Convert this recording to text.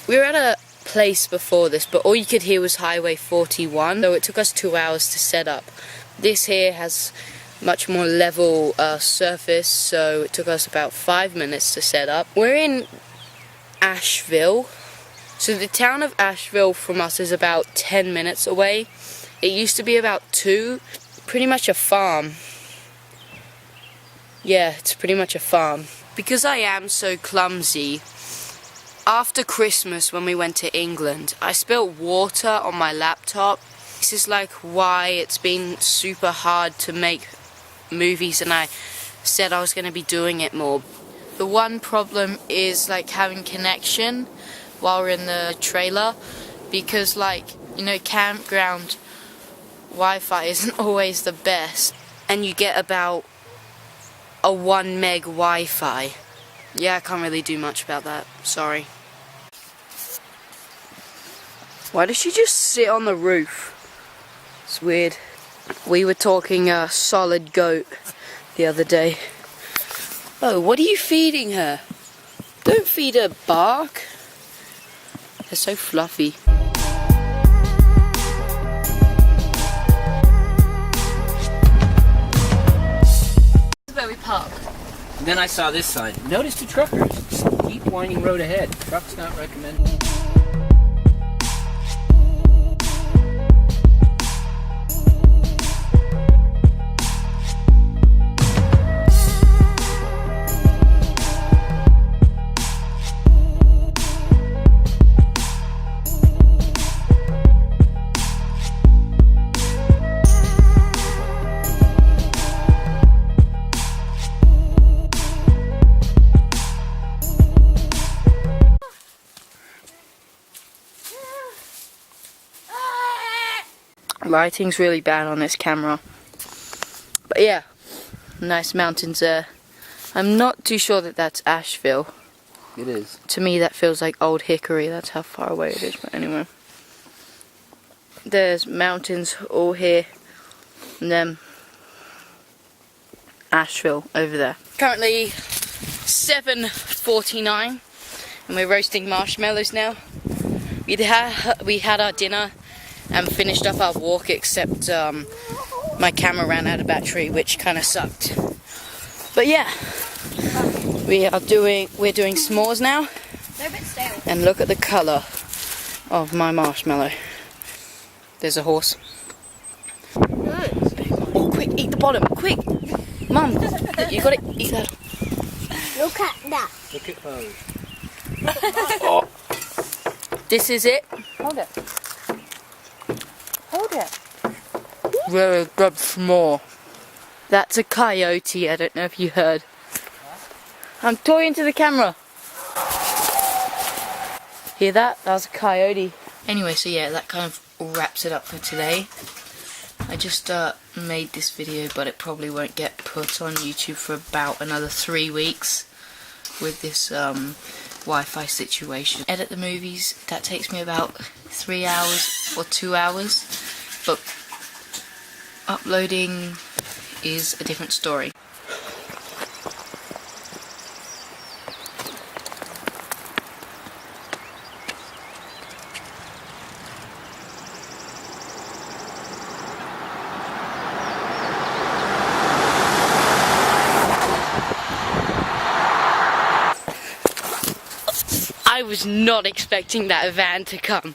We were at a place before this, but all you could hear was Highway 41, so it took us 2 hours to set up. This here has much more level surface, so it took us about 5 minutes to set up. We're in Asheville. So the town of Asheville from us is about 10 minutes away. It used to be about 2. Pretty much a farm. Yeah, it's pretty much a farm. Because I am so clumsy, after Christmas when we went to England, I spilled water on my laptop. This is like why it's been super hard to make movies, and I said I was going to be doing it more. The one problem is like having connection while we're in the trailer, because like, you know, campground Wi-Fi isn't always the best, and you get about a 1 meg Wi-Fi. Yeah, I can't really do much about that, sorry. Why does she just sit on the roof? It's weird. We were talking solid goat the other day. Oh, what are you feeding her? Don't feed her bark. They're so fluffy. Where we park. And then I saw this sign. Notice to truckers. Steep winding road ahead. Trucks not recommended. Lighting's really bad on this camera. But yeah, nice mountains there. I'm not too sure that that's Asheville. It is. To me that feels like Old Hickory, that's how far away it is, but anyway. There's mountains all here, and then Asheville over there. Currently 7:49 and we're roasting marshmallows now. We had our dinner and finished up our walk, except my camera ran out of battery, which kind of sucked. But yeah, we're doing s'mores now. They're a bit stale. And look at the colour of my marshmallow. There's a horse. Oh, quick, eat the bottom, quick! Mum, you gotta eat that. Look at that. Look at those. Oh. This is it. Hold it. Hold it. Really good s'more. That's a coyote, I don't know if you heard. I'm talking to the camera. Hear that? That was a coyote. Anyway, so yeah, that kind of wraps it up for today. I just made this video, but it probably won't get put on YouTube for about another 3 weeks with this Wi-Fi situation. Edit the movies, that takes me about 3 hours or 2 hours, but uploading is a different story. I was not expecting that van to come.